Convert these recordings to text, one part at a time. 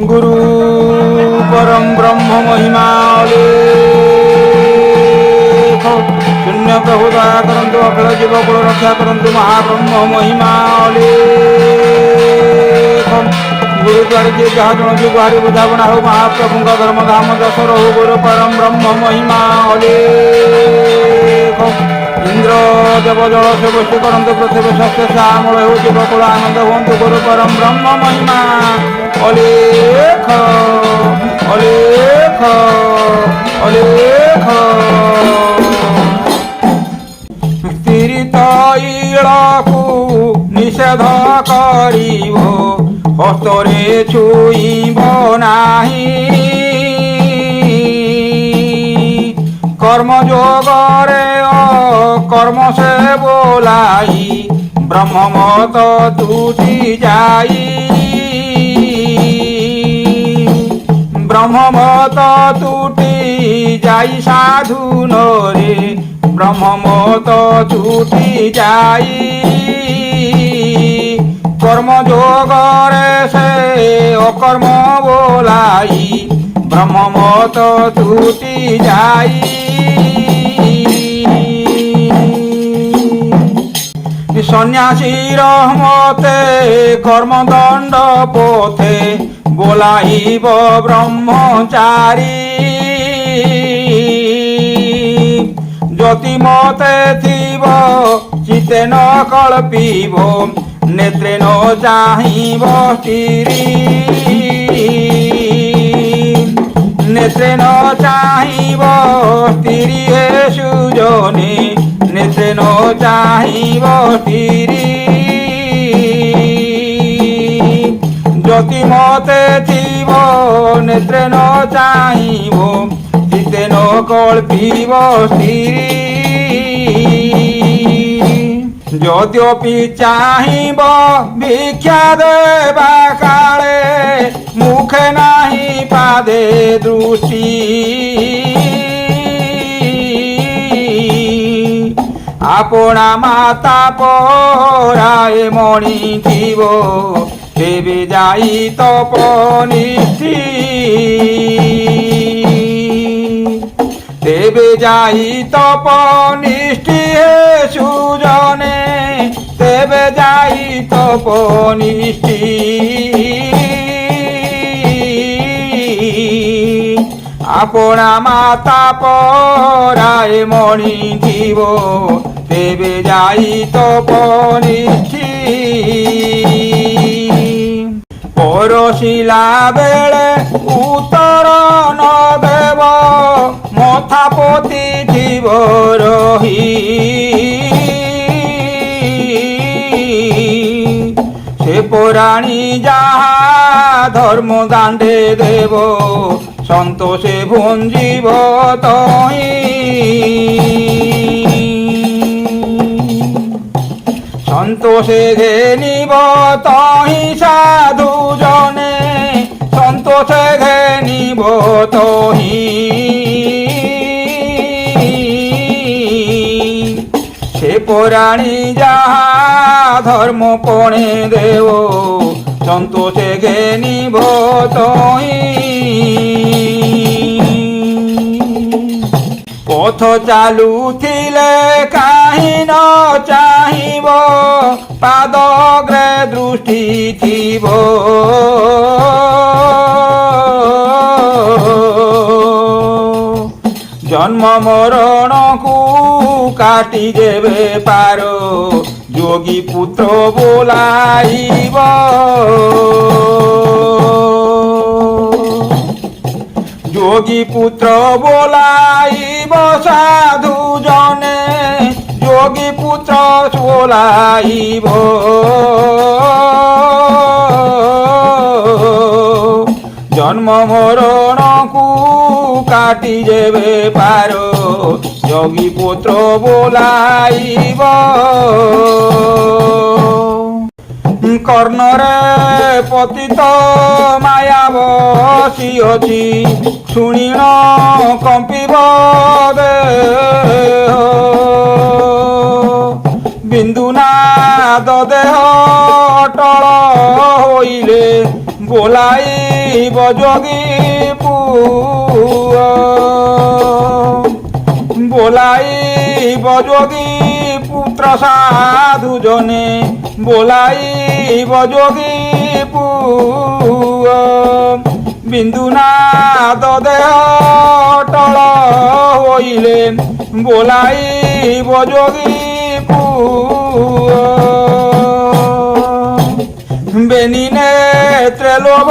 गुरु परम ब्रह्म महिमा अलेख। शून्य प्रभु दया करंतु, अखिल जीव कुल रक्षा करंतु, महाब्रह्म महिमा अलेख। गुरु द्वारे जे जहाँ जन जो गुहारी बुझावना हो, महाप्रभु का धर्म धाम दश रहु। गुरु परम ब्रह्म महिमा अलेख। इंद्र देव जल से बसी करंतु, पृथ्वी सत्य श्यामल हो, जीव कुल आनंद हुंतु। गुरु परम ब्रह्म महिमा अलेख अलेख अलेख। स्थिर तैलकु निषेध करिब, हस्तरे छुईब नाही। कर्मयोगरे कर्म से बोलाई, ब्रह्ममत टूटी जाई। ब्रह्ममत टूटी जाई साधु नरे, ब्रह्ममत टूटी जाई। कर्मयोगरे से अकर्म बोलाई, ब्रह्ममत टूटी जाई। सन्यासीर मते कर्मदंड पथे, बोलाइब ब्रह्मचारी। ज्योति मते थीब चिते न कल्पिब, नेत्रे न चाहिब स्थिरी। नेत्रे न चाहिब स्थिरी हे सुजने, नेत्रे न चाहिब स्थिरी। ज्योति मते थीब नेत्रे न चाहिब, चिते न कल्पिब स्थिरी। यद्यपि चाहिब भिक्षा देबा काले, मुखे नाही पादे दृष्टि। आपना माता पराए मणि थीब, तेबे जाई तपनिष्ठी। तेबे जाई तपनिष्ठी हे सुजने, तेबे जाई तपनिष्ठी। आपना माता पराए मणि थीब, तेबे जाई तपनिष्ठी। परशिला बेले उत्तर न देव, मथा पति थीब रही। से पुराणी जहा धर्म दांडे देव, सन्तोषे भुंजीब तहि। सन्तोषे घेनिब तहि साधु जने, सन्तोषे घेनिब तहि। से पुराणी जहा धर्म पणे देव, सन्तोषे घेनिब तहि। पथ चालुथिले काहि न चाहिब, पादग्रे दृष्टि थीब। जन्म मरण को काटी देवे पार, योगी पुत्र बोलाइब। योगी पुत्र बोलाइब साधु जने, योगी पुत्र बोलाइब। जन्म मरण को काटी जेबे पार, योगी पुत्र बोलाइब। कर्णरे पतित माया बसिअछि, शुणिण कंपिब देह। बिंदुनाद देह अटल होइले, बोलाई যোগী बोलाइब जोगी पुत्र साधु जने बोलाइब जोगी बिंदुनाथ देह टल होइले बोलाइब जोगी बेनी नेत्रे लोभ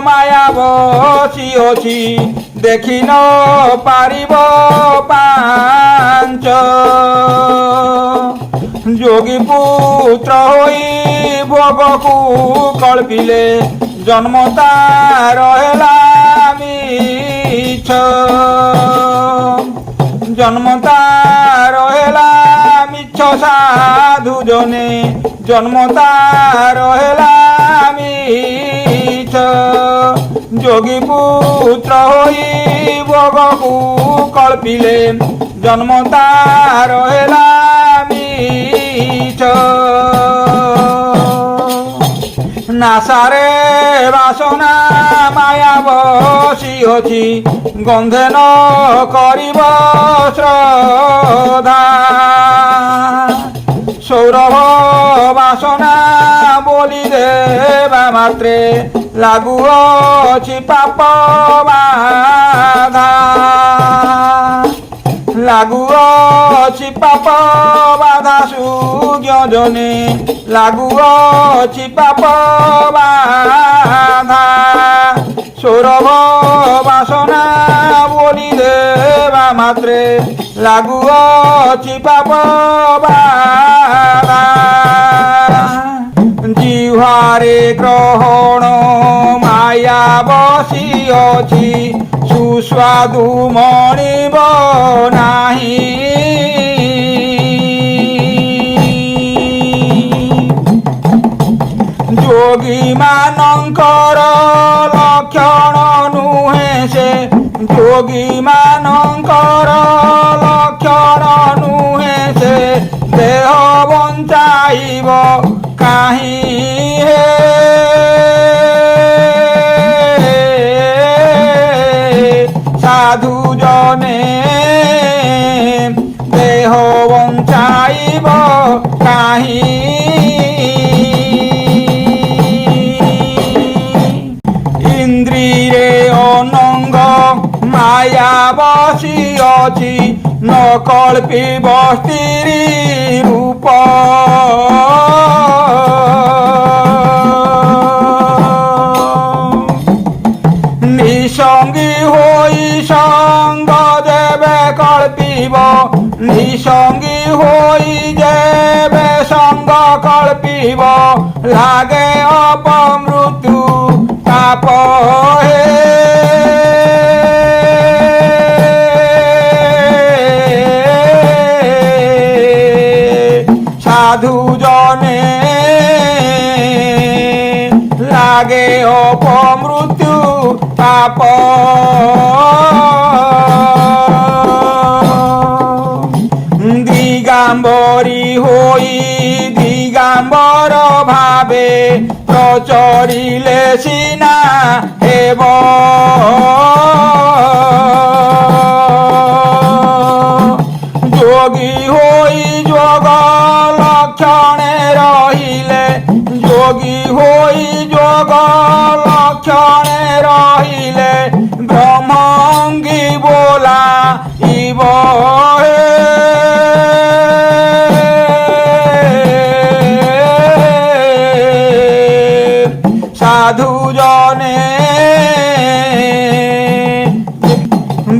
माया बसिअछि देखि न पारिब पांच जोगी पुत्र होई भोगकु कल्पिले जन्म तार हेला मिछ जन्म तार हेला मिछ साधु जने जन्म तार हेला मिछ जोगी पुत्र होई भोगकु कल्पिले जन्म तार हेला मिछ नासारे बासना माया बसिअछि गंधे न करिब श्रद्धा सौरभ बासना बोली देवा मात्रे लागुअछि पाप बाधा लागुअछि पाप बाधा सुज्ञ जने लागुअछि पाप बाधा सौरभ बासना बोली देवा मात्रे लागुअछि पाप बाधा जिह्वारे ग्रहण माया बसिअछि सुस्वादु मणिब नाही जोगी मानंकर लक्षण नुहे से जोगी मानंकर लक्षण नुहे से देह बंचाइब काहि हे साधु जने देह बंचाइब काहि इंद्रिये अनंग माया बसिअछि न कल्पिब स्त्री रूप निसंगी होई संग जेबे कल्पिब निसंगी होई जेबे संग कल्पिब लागे अपमृत्यु ताप हे साधु जने लागे अपमृत्यु पाप दिगंबरी होई दिगंबर भावे प्रचरिले सिना हेब जोगी होई जोग लक्षणे रहिले जोगी होई जोग लक्षणे रहिले ब्रह्मंगी बोला इब साधु जने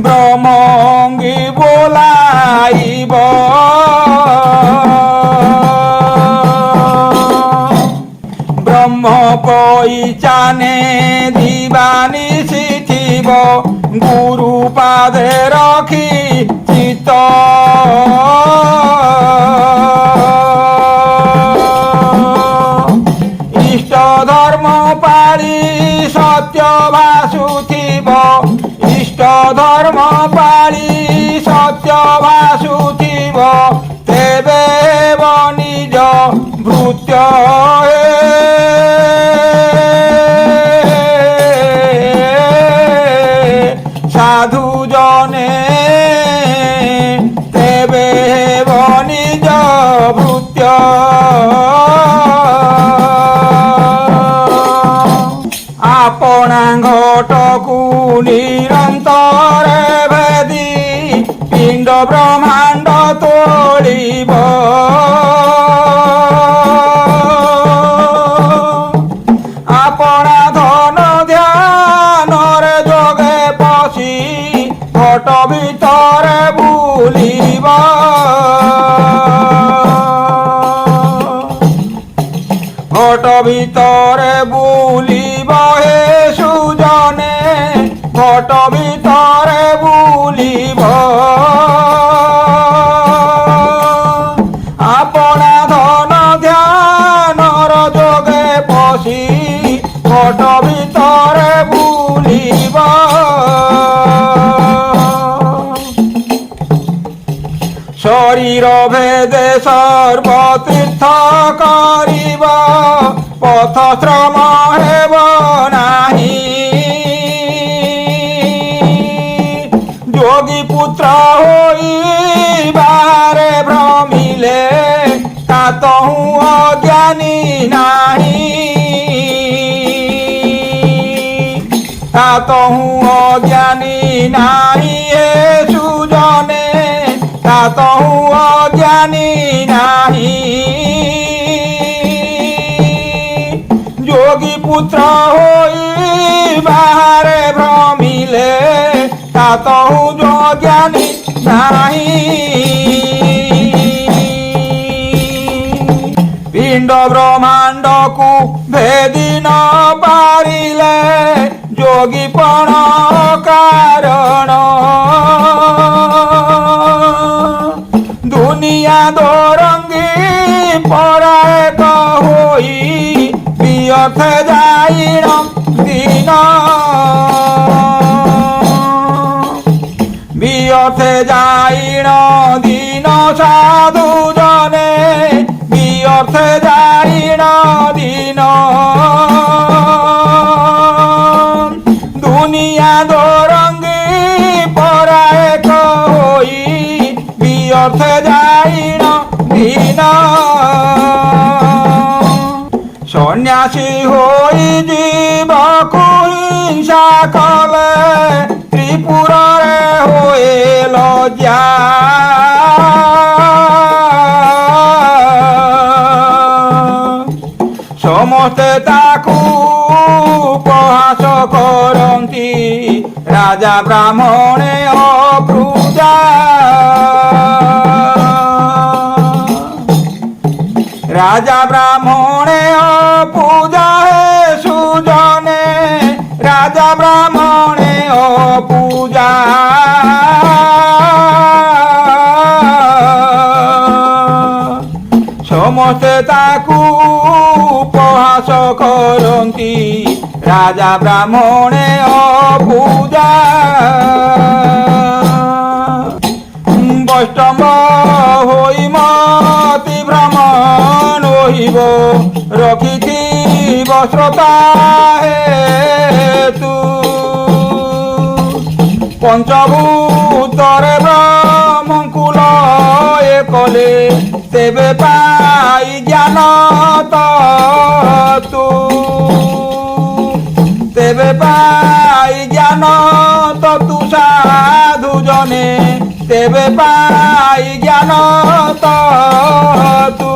ब्रह्मंगी बोलाइब ब्रह्म पइचाने दिवानिशि थिब गुरु पादे रखी चित्त इष्ट धर्म पाली सत्य भासुथिब इष्ट धर्म पाली सत्य भासुथिब तेबे निज भृत्य সাধু জনে তেবে হেব নিজ ভৃত্য আপনা ঘটকু নিরন্তরে ভেদি পিণ্ড ব্রহ্মাণ্ড তোলিব আপনা ধন ধ্যানরে যোগে পশি ঘট ভিতরে বুলিব ঘট ভিতরে বুলিব হে সুজনে ঘট ভিতরে বুলিব আপনা ধন ধ্যানর যোগে পশি ঘট ভিতরে বুলিব শরীর ভেদে সর্বতীর্থ করিব পথ শ্রম হেব নাহি যোগী পুত্র হইবারে ভ্রমিলে তাতহু অজ্ঞানী নাহি তাতহু অজ্ঞানী নাহি হে সুজনে তাতহু অজ্ঞানী নাহি যোগী পুত্র হইবারে ভ্রমিলে তাতহু অজ্ঞানী নাহি পিণ্ড ব্রহ্মাণ্ডকু ভেদি ন পারিলে যোগীপণ কারণ দুনিয়া দোরঙ্গী পরায়ক হই বিয়থে যাইণ দিন বিয়থে যাইণ দিন সাধু জনে বিয়থে যাইণ দিন দুনিয়া দোরঙ্গী পরায়ক হই বিয়থে যাইণ দিন সন্ন্যাসী হই জীবকু হিংসা কলে ত্রিপুরারে হয়ে লজ্জা ସମସ୍ତେ ତାକୁ ଉପହାସ କରନ୍ତି ରାଜା ବ୍ରାହ୍ମଣେ ଅପୃଜା রাজা ব্রাহ্মণে অপূজা হে সুজনে রাজা ব্রাহ্মণে অপূজা ସମସ୍ତେ ତାକୁ ଉପହାସ କରନ୍ତି ରାଜା ବ୍ରାହ୍ମଣେ ଅପୂଜା বৈষ্ণব হই মতি ভ্রমণ হইব রখিথিব শ্রোতা হেতু পঞ্চভূতরে ব্রহ্মঙ্কুল এ কলে তেবে পাই জ্ঞান তু তেবে পাই জ্ঞান তু সাধু জনে তেবে পাই জ্ঞান তু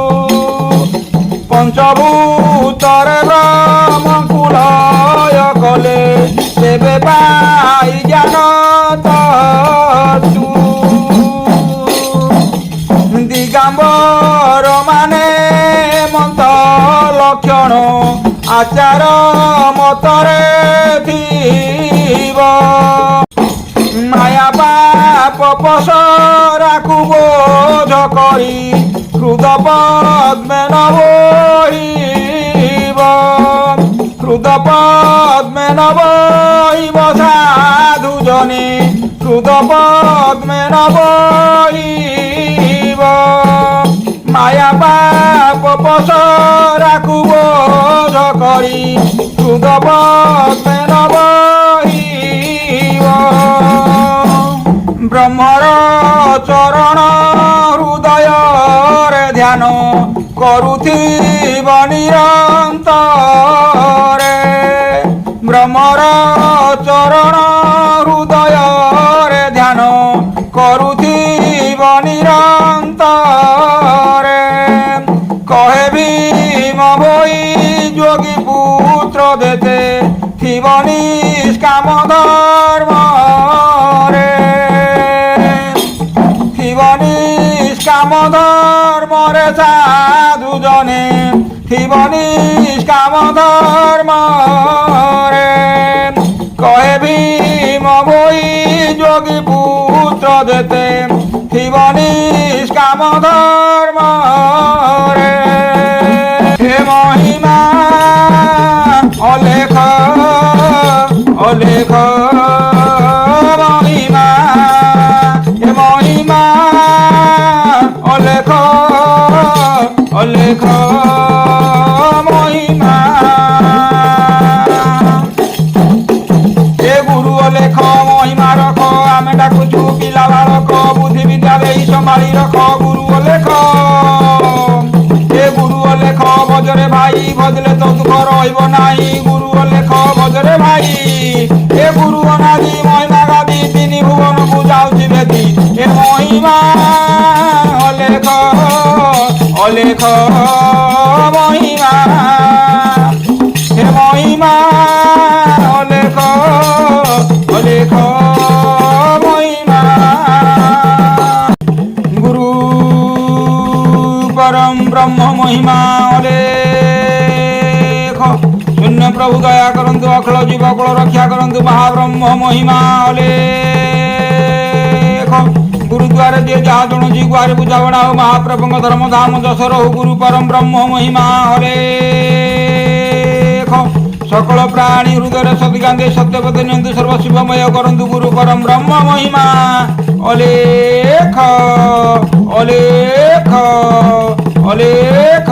পঞ্চভূতরে ব্রহ্মকুল কলে তেবে পাই জ্ঞান তু দিগম্বর মানে মন্ত লক্ষণ আচার মতরে থিব মায়া পাপ পসরাকু বোধ করি হৃদ পদ্মে নবহিব হৃদ পদ্মে নবহিব সাধু জনে হৃদ পদ্মে নবহিব মায়া পাপ পসরাকু বোধ করি হৃদ পদ্মে নবহিব ବ୍ରହ୍ମର ଚରଣ ହୃଦୟରେ ଧ୍ୟାନ କରୁଥିବ ନିରନ୍ତରେ ବ୍ରହ୍ମର ଚରଣ ହୃଦୟରେ ଧ୍ୟାନ କରୁଥିବ ନିରନ୍ତରେ କହେ ଭୀମ ଭୋଇ ଯୋଗୀ ପୁତ୍ର ଦେତେ ଥିବ ନିଷ୍କାମ ଧର୍ମରେ ଥିବ ନିଷ୍କାମ ଧର୍ମରେ ସାଧୁ ଜନେ ଥିବ ନିଷ୍କାମ ଧର୍ମରେ କହେ ଭୀମ ଭୋଇ ଯୋଗୀ ପୁତ୍ର ଦେତେ ଥିବ ନିଷ୍କାମ ଧର୍ମରେ ହେ ମହିମା ଅଲେଖ ଅଲେଖ ମହିମା ହେ ମହିମା ଅଲେଖ ଅଲେଖ ମହିମା ଏ ଗୁରୁ ଅଲେଖ ମହିମା ରଖ ଆମେ ଡାକୁଛୁ ପିଲା ବାଳକ ବୁଦ୍ଧି ବିଦ୍ୟା ଦେଇ ସମ୍ଭାଳି ରଖ ଗୁରୁ ଅଲେଖ ଏ ଗୁରୁ ଅଲେଖ ଭଜରେ ଭାଇ ଭଜଲେ ତ ଦୁଃଖ ରହିବ ନାହିଁ ଗୁରୁ ଅଲେଖ ଭଜରେ ଭାଇ ଏ ଗୁରୁ ଅନାଦି ମହିମା ଗାଦି ତିନି ଭୁବନକୁ ଯାଉଛି ବେଦି ଏ ମହିମା ଅଲେଖ ଅଲେଖ ମହିମା ହେ ମହିମା ଅଲେଖ ଅଲେଖ ମହିମା ଗୁରୁ परम ब्रह्म महिमा अलेख शून्य प्रभु दया करंतु अखिल जीवकुल रक्षा करंतु महाब्रह्म महिमा अलेख गुरुद्वारे जे जहाँ जणुची गुहारे पूजा बणाओ महाप्रभु धर्म धाम दश रहु गुरु परम ब्रह्म महिमा अलेख सकल प्राणी हृदय सदिकांते सत्यपति नियंतु सर्वशिवमय करंतु गुरु परम ब्रह्म महिमा अलेख अलेख अलेख